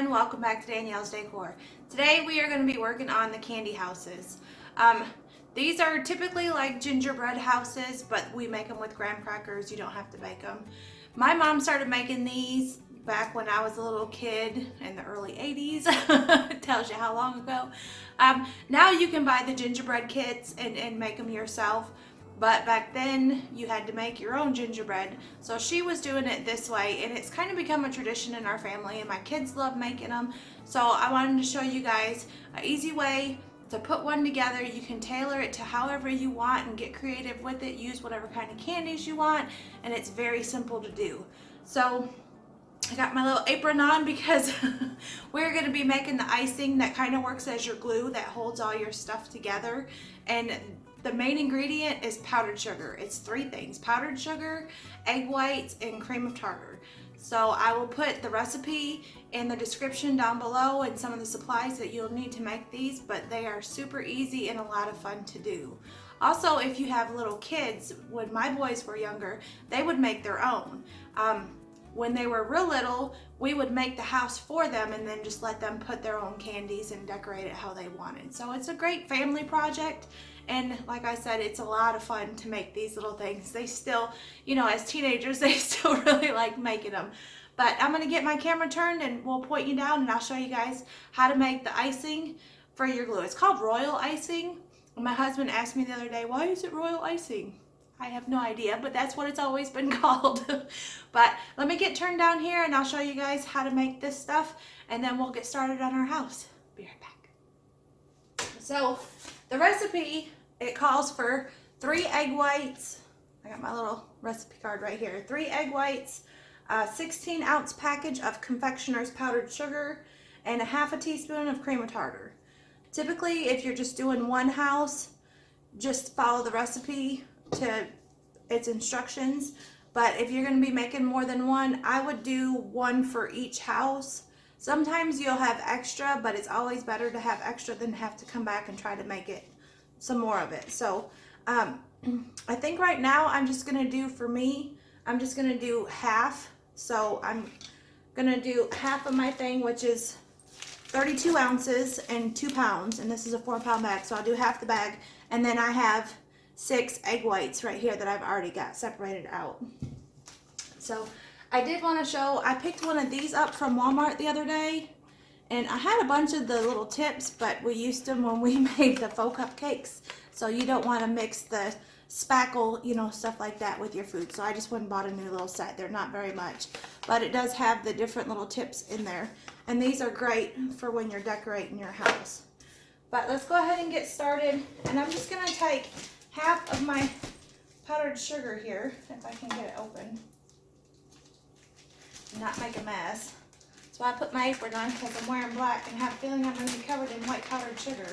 everyone, welcome back to Danielle's Decor. Today we are going to be working on the candy houses. These are typically like gingerbread houses, but we make them with graham crackers. You don't have to bake them. My mom started making these back when I was a little kid in the early 80s. It tells you how long ago. Now you can buy the gingerbread kits and make them yourself. But back then you had to make your own gingerbread. So she was doing it this way, and it's kind of become a tradition in our family, and my kids love making them. So I wanted to show you guys an easy way to put one together. You can tailor it to however you want and get creative with it. Use whatever kind of candies you want, and it's very simple to do. So I got my little apron on because we're going to be making the icing that kind of works as your glue that holds all your stuff together. And the main ingredient is powdered sugar. It's three things: powdered sugar, egg whites, and cream of tartar. So I will put the recipe in the description down below and some of the supplies that you'll need to make these, but they are super easy and a lot of fun to do. Also, if you have little kids, when my boys were younger, they would make their own. When they were real little, we would make the house for them and then just let them put their own candies and decorate it how they wanted. So it's a great family project, and like I said, it's a lot of fun to make these little things. They still, you know, as teenagers, they still really like making them. But I'm gonna get my camera turned and we'll point you down and I'll show you guys how to make the icing for your glue. It's called royal icing. My husband asked me the other day, why is it royal icing? I have no idea, but that's what it's always been called. But let me get turned down here and I'll show you guys how to make this stuff, and then we'll get started on our house. Be right back. So the recipe, it calls for 3 egg whites. I got my little recipe card right here. 3 egg whites, a 16-ounce package of Confectioners Powdered Sugar, and a half a teaspoon of cream of tartar. Typically, if you're just doing one house, just follow the recipe to its instructions. But if you're going to be making more than one, I would do one for each house. Sometimes you'll have extra, but it's always better to have extra than have to come back and try to make it some more of it. So I think right now I'm just going to do, for me, I'm just going to do half. So I'm going to do half of my thing, which is 32 ounces and 2 pounds, and this is a 4-pound bag, so I'll do half the bag. And then I have 6 egg whites right here that I've already got separated out. So I did want to show, I picked one of these up from Walmart the other day, and I had a bunch of the little tips, but we used them when we made the faux cupcakes, so you don't want to mix the spackle, you know, stuff like that with your food. So I just went and bought a new little set. They're not very much, but it does have the different little tips in there, and these are great for when you're decorating your house. But let's go ahead and get started, and I'm just going to take half of my powdered sugar here, if I can get it open, and not make a mess. So I put my apron on because I'm wearing black and have a feeling I'm going to be covered in white powdered sugar.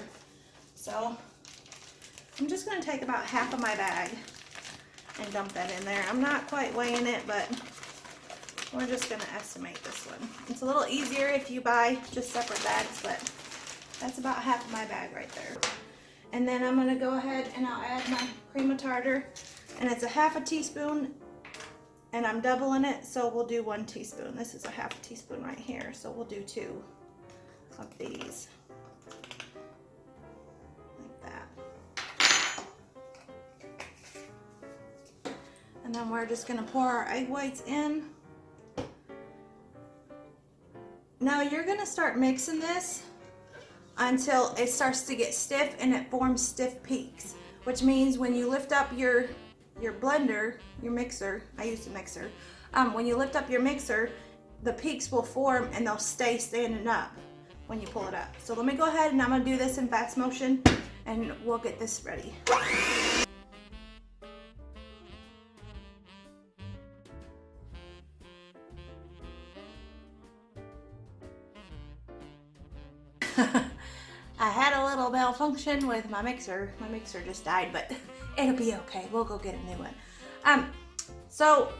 So I'm just going to take about half of my bag and dump that in there. I'm not quite weighing it, but we're just going to estimate this one. It's a little easier if you buy just separate bags, but that's about half of my bag right there. And then I'm going to go ahead and I'll add my cream of tartar, and it's a half a teaspoon, and I'm doubling it, so we'll do 1 teaspoon. This is a half a teaspoon right here, so we'll do 2 of these, like that. And then we're just going to pour our egg whites in. Now you're going to start mixing this until it starts to get stiff and it forms stiff peaks, which means when you lift up your blender, your mixer, I used a mixer, when you lift up your mixer, the peaks will form and they'll stay standing up when you pull it up. So let me go ahead and I'm going to do this in fast motion and we'll get this ready. I had a little malfunction with my mixer. My mixer just died, but it'll be okay. We'll go get a new one. So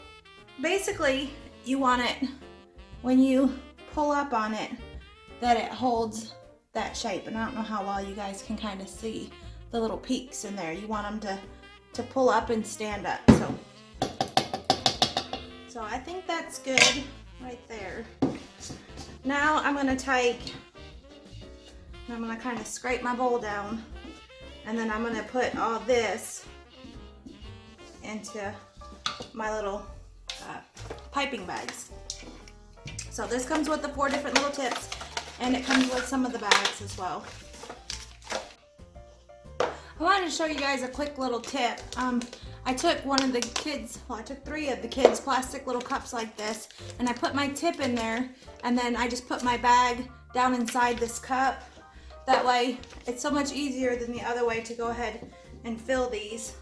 basically you want it, when you pull up on it, that it holds that shape. And I don't know how well you guys can kind of see the little peaks in there. You want them to pull up and stand up. So I think that's good right there. Now I'm gonna take, and I'm gonna kind of scrape my bowl down, and then I'm gonna put all this into my little piping bags. So this comes with the 4 different little tips, and it comes with some of the bags as well. I wanted to show you guys a quick little tip. I took one of the kids, well, I took 3 of the kids' plastic little cups like this, and I put my tip in there, and then I just put my bag down inside this cup. That way, it's so much easier than the other way to go ahead and fill these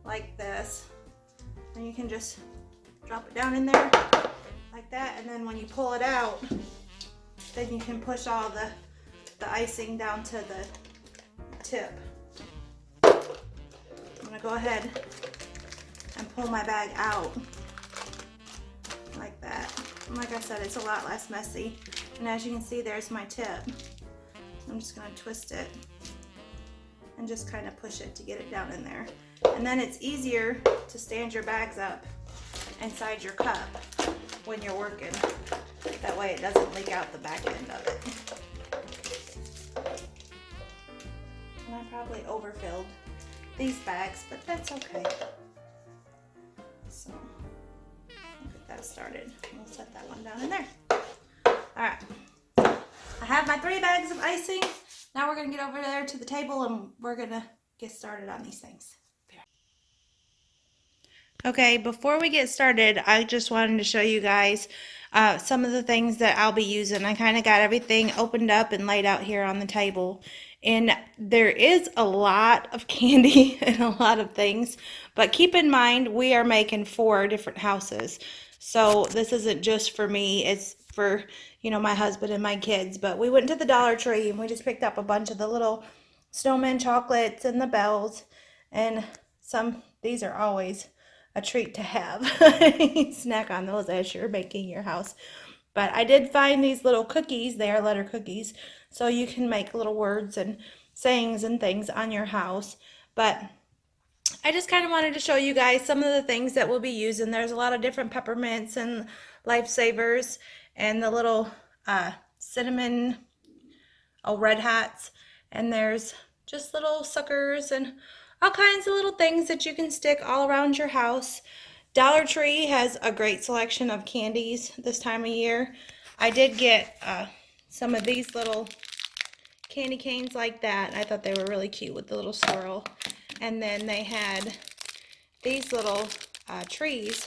like this. And you can just drop it down in there like that, and then when you pull it out, then you can push all the icing down to the tip. I'm gonna go ahead and pull my bag out like that. And like I said, it's a lot less messy. And as you can see, there's my tip. I'm just gonna twist it and just kind of push it to get it down in there. And then it's easier to stand your bags up inside your cup when you're working. That way it doesn't leak out the back end of it. And I probably overfilled these bags, but that's okay. So we'll get that started. We'll set that one down in there. All right, I have my 3 bags of icing. Now we're gonna get over there to the table and we're gonna get started on these things. Okay, before we get started, I just wanted to show you guys some of the things that I'll be using. I kind of got everything opened up and laid out here on the table. And there is a lot of candy and a lot of things, but keep in mind we are making 4 different houses. So this isn't just for me, it's for, you know, my husband and my kids. But we went to the Dollar Tree and we just picked up a bunch of the little snowman chocolates and the bells, and these are always a treat to have. Snack on those as you're making your house. But I did find these little cookies. They are letter cookies, so you can make little words and sayings and things on your house. But I just kind of wanted to show you guys some of the things that we'll be using. There's a lot of different peppermints and lifesavers and the little cinnamon red hats, and there's just little suckers and all kinds of little things that you can stick all around your house. Dollar Tree has a great selection of candies this time of year. I did get some of these little candy canes like that. I thought they were really cute with the little swirl. And then they had these little trees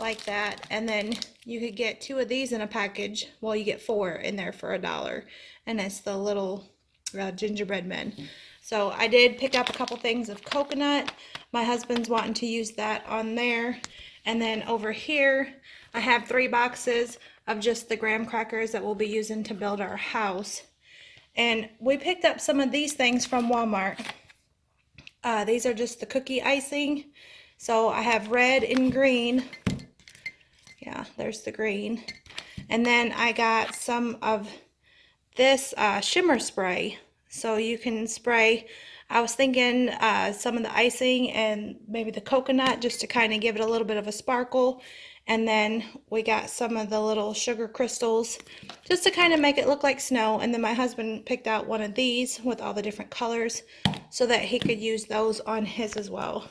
like that. And then you could get 2 of these in a package. Well, you get 4 in there for $1. And it's the little gingerbread men. So I did pick up a couple things of coconut. My husband's wanting to use that on there. And then over here, I have 3 boxes of just the graham crackers that we'll be using to build our house. And we picked up some of these things from Walmart. These are just the cookie icing. So I have red and green. Yeah, there's the green. And then I got some of this shimmer spray. So you can spray, I was thinking some of the icing and maybe the coconut just to kind of give it a little bit of a sparkle. And then we got some of the little sugar crystals just to kind of make it look like snow. And then my husband picked out one of these with all the different colors so that he could use those on his as well.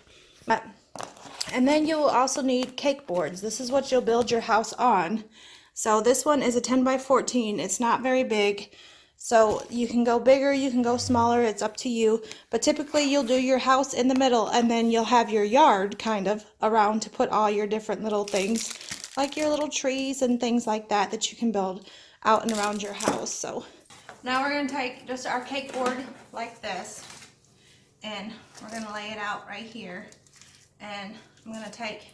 And then you'll also need cake boards. This is what you'll build your house on. So this one is a 10 by 14. It's not very big. So you can go bigger, you can go smaller, it's up to you. But typically you'll do your house in the middle, and then you'll have your yard kind of around to put all your different little things, like your little trees and things like that that you can build out and around your house. So now we're going to take just our cake board like this, and we're going to lay it out right here. And I'm going to take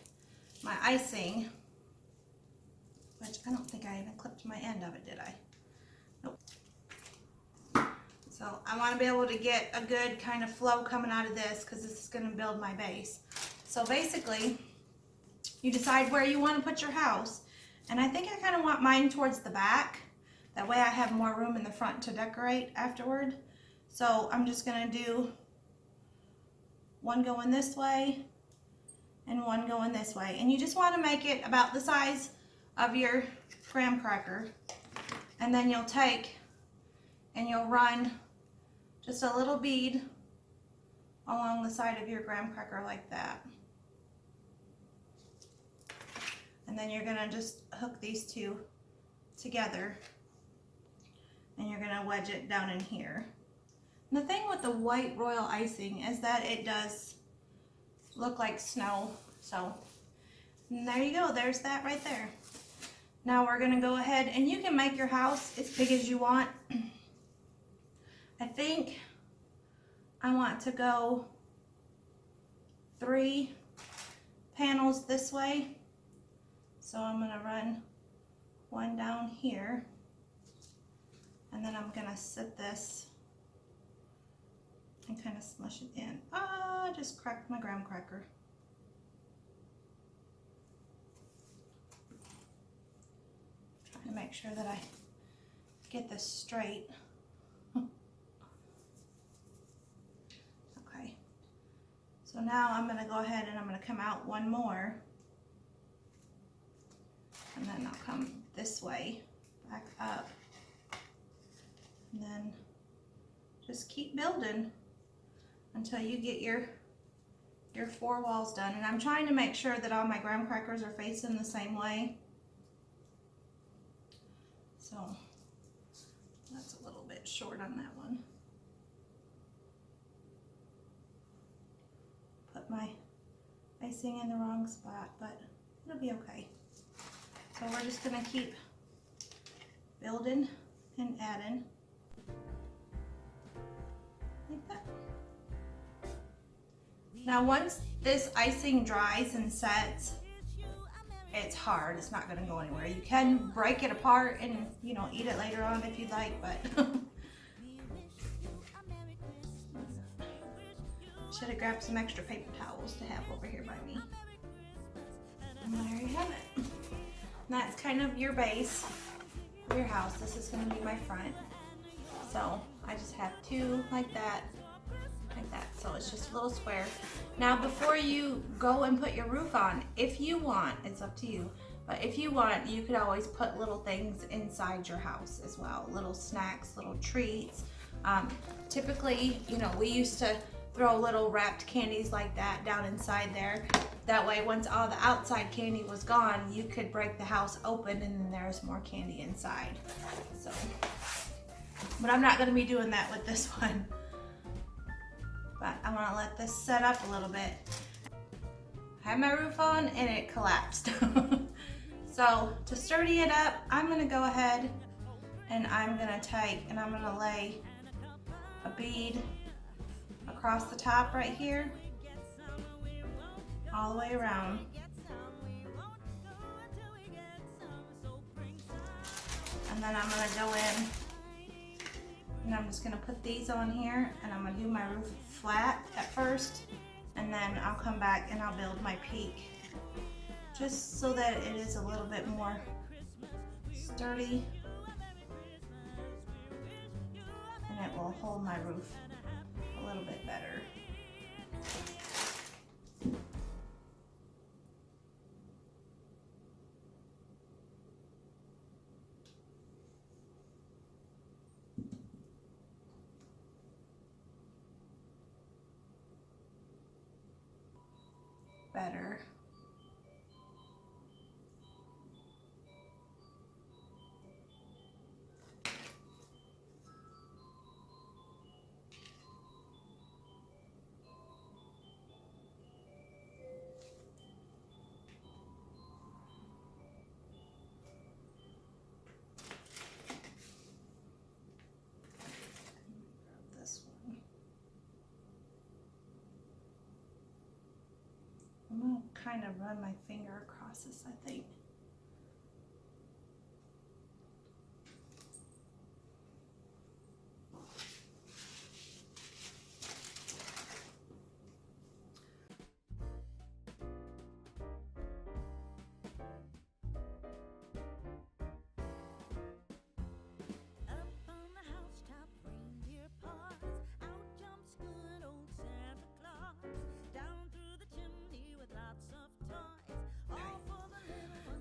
my icing, which I don't think I even clipped my end of it, did I? Nope. So I want to be able to get a good kind of flow coming out of this because this is going to build my base. So basically, you decide where you want to put your house. And I think I kind of want mine towards the back. That way I have more room in the front to decorate afterward. So I'm just going to do one going this way and one going this way. And you just want to make it about the size of your graham cracker. And then you'll take and you'll run just a little bead along the side of your graham cracker like that. And then you're gonna just hook these two together and you're gonna wedge it down in here. And the thing with the white royal icing is that it does look like snow. So there you go, there's that right there. Now we're gonna go ahead and you can make your house as big as you want. I think I want to go 3 panels this way. So I'm gonna run one down here and then I'm gonna sit this and kind of smush it in. I just cracked my graham cracker. Trying to make sure that I get this straight. Okay, so now I'm gonna go ahead and I'm gonna come out one more. And then I'll come this way, back up, and then just keep building until you get your 4 walls done. And I'm trying to make sure that all my graham crackers are facing the same way. So that's a little bit short on that one. Put my icing in the wrong spot, but it'll be okay. So we're just gonna keep building and adding like that. Now once this icing dries and sets, it's hard, it's not gonna go anywhere. You can break it apart and, you know, eat it later on if you'd like, but should have grabbed some extra paper towels to have over here by me. And there you have it. And that's kind of your base for your house. This is going to be my front. So I just have 2 like that. So it's just a little square. Now before you go and put your roof on, if you want, it's up to you, but if you want, you could always put little things inside your house as well. Little snacks, little treats. Typically, you know, we used to throw little wrapped candies like that down inside there. That way, once all the outside candy was gone, you could break the house open and then there's more candy inside. So, but I'm not gonna be doing that with this one. But I wanna let this set up a little bit. I had my roof on and it collapsed. So to sturdy it up, I'm gonna go ahead and I'm gonna take and I'm gonna lay a bead across the top right here, all the way around. And then I'm gonna go in and I'm just gonna put these on here and I'm gonna do my roof flat at first and then I'll come back and I'll build my peak just so that it is a little bit more sturdy and it will hold my roof a little bit better. Better. I'm gonna kind of run my finger across this, I think.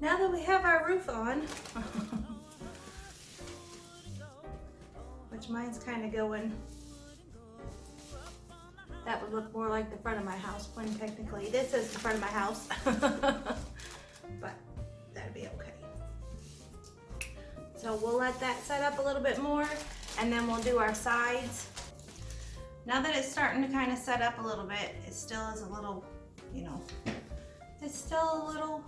Now that we have our roof on, mine's kind of going, that would look more like the front of my house when technically this is the front of my house. But that'd be okay. So we'll let that set up a little bit more and then we'll do our sides. Now that it's starting to kind of set up a little bit, it still is a little, you know, it's still a little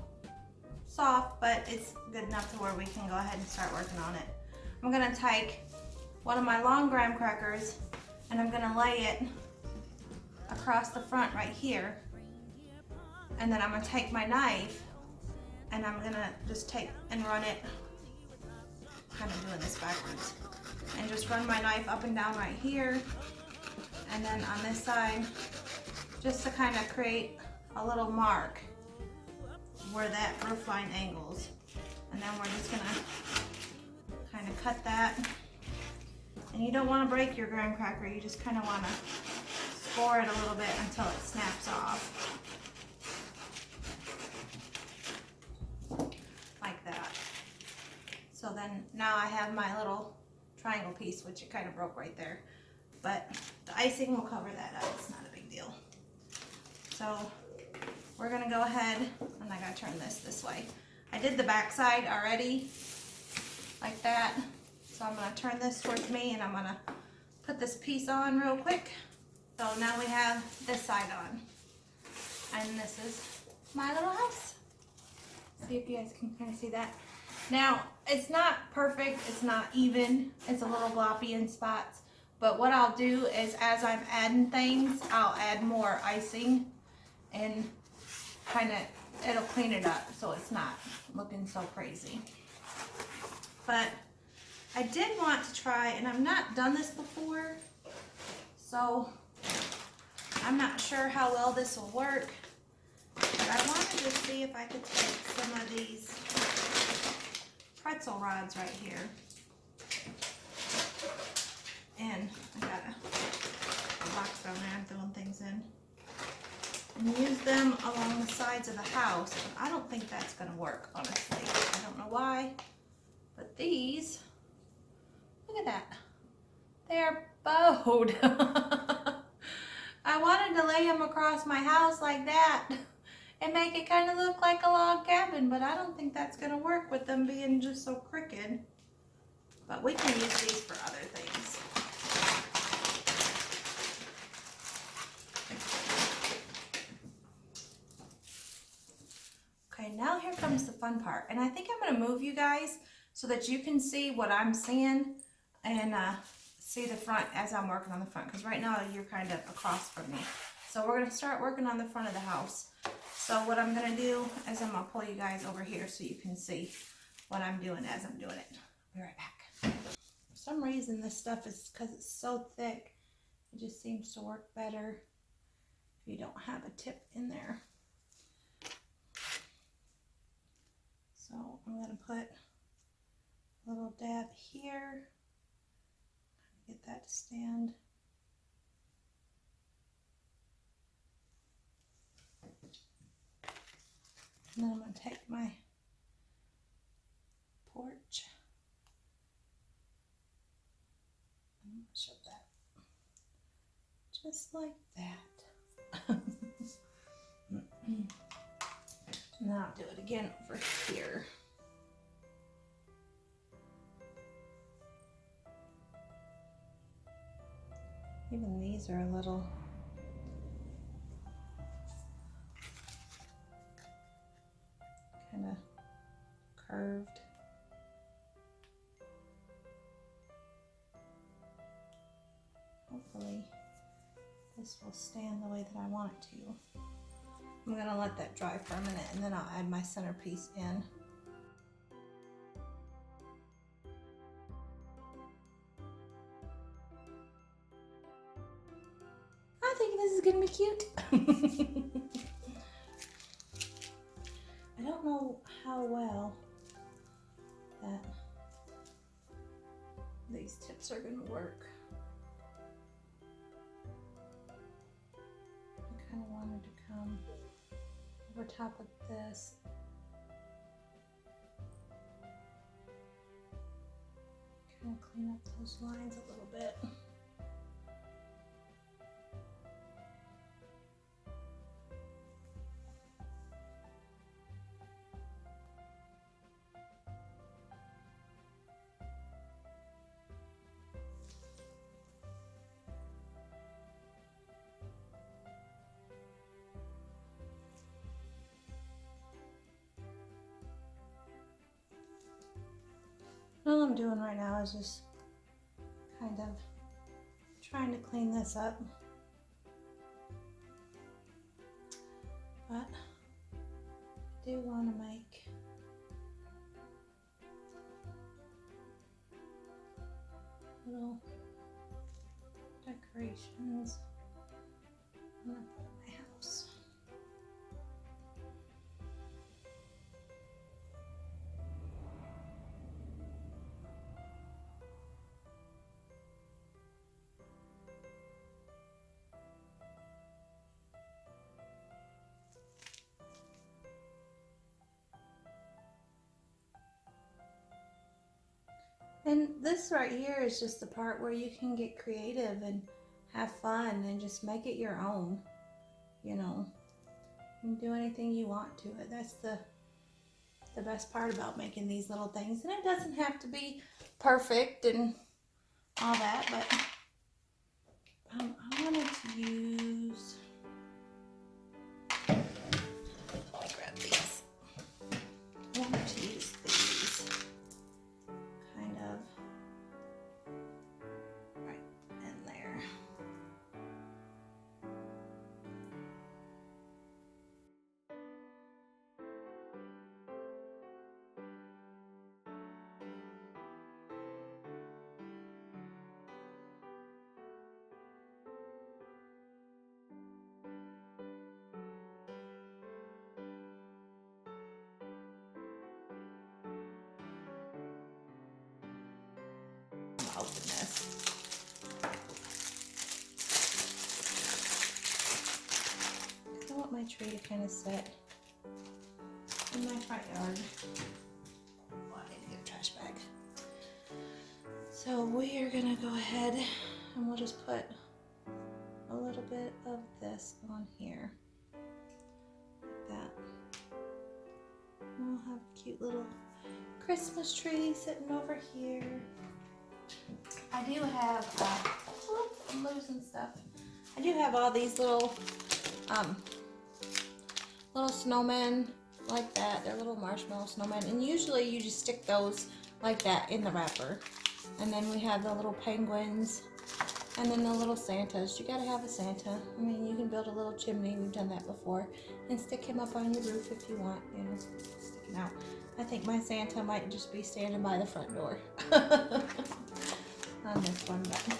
soft, but it's good enough to where we can go ahead and start working on it. I'm gonna take one of my long graham crackers and I'm gonna lay it across the front right here. And then I'm gonna take my knife and I'm gonna just take and run it, kind of doing this backwards, and just run my knife up and down right here. And then on this side, just to kind of create a little mark where that roof line angles. And then we're just gonna kind of cut that. And you don't want to break your graham cracker, you just kind of want to score it a little bit until it snaps off. Like that. So then now I have my little triangle piece, which it kind of broke right there. But the icing will cover that up, it's not a big deal. So we're gonna go ahead, and I gotta turn this way. I did the back side already, like that. So I'm gonna turn this towards me and I'm gonna put this piece on real quick. So now we have this side on. And this is my little house. See if you guys can kind of see that. Now, it's not perfect, it's not even, it's a little gloppy in spots. But what I'll do is as I'm adding things, I'll add more icing and kind of, it'll clean it up so it's not looking so crazy. But I did want to try, and I've not done this before, so I'm not sure how well this will work, but I wanted to see if I could take some of these pretzel rods right here, and I got a box down there I'm throwing things in, and use them along the sides of the house. But I don't think that's going to work, honestly. I don't know why, but these, look at that, they're bowed. I wanted to lay them across my house like that and make it kind of look like a log cabin, but I don't think that's going to work with them being just so crooked. But we can use these for other things. Okay, now here comes the fun part. And I think I'm going to move you guys so that you can see what I'm seeing and see the front as I'm working on the front, because right now you're kind of across from me. So we're going to start working on the front of the house. So what I'm going to do is I'm going to pull you guys over here so you can see what I'm doing as I'm doing it. I'll be right back. For some reason this stuff is, because it's so thick, it just seems to work better if you don't have a tip in there. So I'm going to put a little dab here. Get that to stand. And then I'm going to take my porch. I'm going to show that. Just like that. Now I'll do it again over here. Even these are a little kind of curved. Hopefully this will stand the way that I want it to. I'm going to let that dry for a minute and then I'll add my centerpiece in. I think this is going to be cute. I don't know how well that these tips are going to work. I kind of wanted to come over top of this. Kind kind of clean up those lines a little bit. All I'm doing right now is just kind of trying to clean this up. But I do want to make little decorations on my house. And this right here is just the part where you can get creative and have fun and just make it your own, you know. You can do anything you want to it. That's the best part about making these little things. And it doesn't have to be perfect and all that, but I wanted to use, let me grab these. I wanted to use these kind of right in there. Open this. I want my tree to kind of sit in my front yard. Oh, I need to get a trash bag. So we are gonna go ahead and we'll just put a little bit of this on here, like that. We'll have a cute little Christmas tree sitting over here. I do have, I'm losing stuff. I do have all these little snowmen like that. They're little marshmallow snowmen. And usually you just stick those like that in the wrapper. And then we have the little penguins and then the little Santas. You gotta have a Santa. I mean, you can build a little chimney. We've done that before. And stick him up on your roof if you want, you know, sticking out. I think my Santa might just be standing by the front door. On this one, but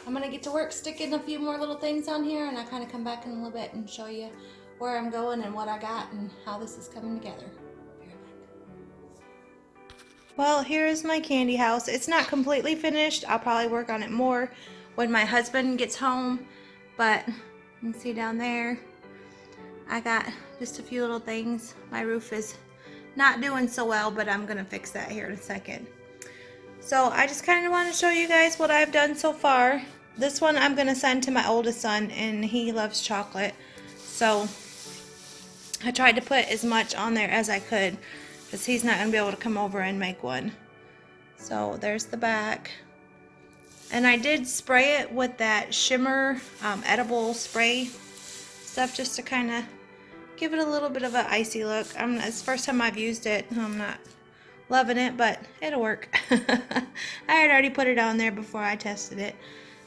I'm gonna get to work sticking a few more little things on here, and I kind of come back in a little bit and show you where I'm going and what I got and how this is coming together. Be right back. Well, here's my candy house. It's not completely finished. I'll probably work on it more when my husband gets home, but you can see down there I got just a few little things. My roof is not doing so well, but I'm gonna fix that here in a second. So I just kind of want to show you guys what I've done so far. This one I'm going to send to my oldest son, and he loves chocolate. So I tried to put as much on there as I could, because he's not going to be able to come over and make one. So there's the back. And I did spray it with that shimmer edible spray stuff just to kind of give it a little bit of an icy look. It's the first time I've used it. I'm not loving it, but it'll work. I had already put it on there before I tested it.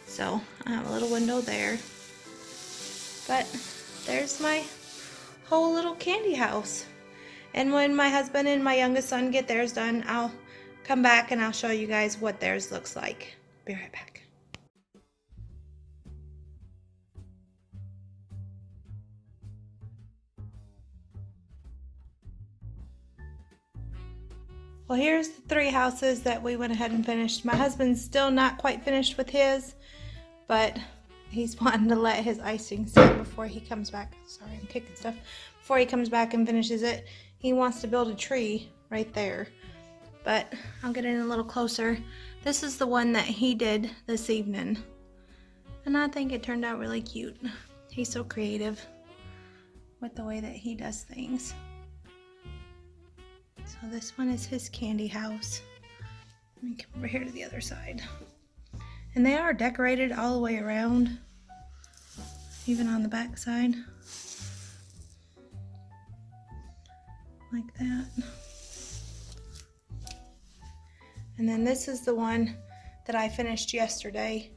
So I have a little window there. But there's my whole little candy house. And when my husband and my youngest son get theirs done, I'll come back and I'll show you guys what theirs looks like. Be right back. Well, here's the 3 houses that we went ahead and finished. My husband's still not quite finished with his, but he's wanting to let his icing sit before he comes back. Sorry, I'm kicking stuff. Before he comes back and finishes it, he wants to build a tree right there. but I'll get in a little closer. This is the one that he did this evening, and I think it turned out really cute. He's so creative with the way that he does things. So this one is his candy house. Let me come over here to the other side. And they are decorated all the way around, even on the back side, like that. And then this is the one that I finished yesterday,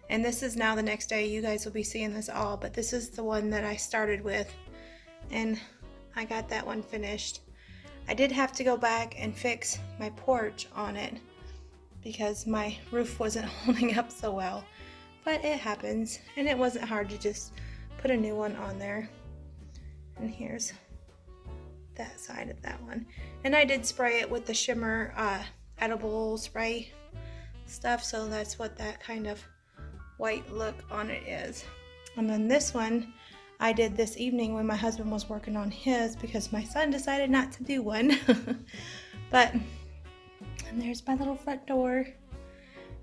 and this is now the next day. You guys will be seeing this all, but this is the one that I started with, and I got that one finished. I did have to go back and fix my porch on it because my roof wasn't holding up so well, but it happens, and it wasn't hard to just put a new one on there. And here's that side of that one, and I did spray it with the shimmer edible spray stuff, so that's what that kind of white look on it is. And then this one I did this evening when my husband was working on his, because my son decided not to do one. But, and there's my little front door.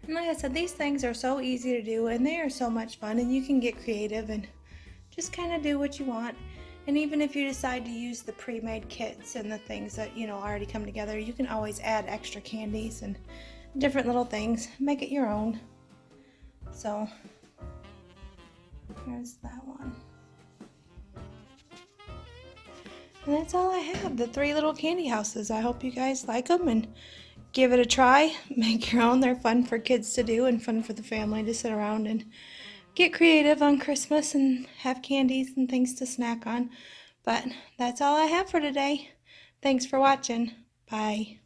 And like I said, these things are so easy to do, and they are so much fun, and you can get creative and just kind of do what you want. And even if you decide to use the pre-made kits and the things that, you know, already come together, you can always add extra candies and different little things. Make it your own. So, here's that one. And that's all I have, the 3 little candy houses. I hope you guys like them and give it a try. Make your own. They're fun for kids to do and fun for the family to sit around and get creative on Christmas and have candies and things to snack on. But that's all I have for today. Thanks for watching. Bye.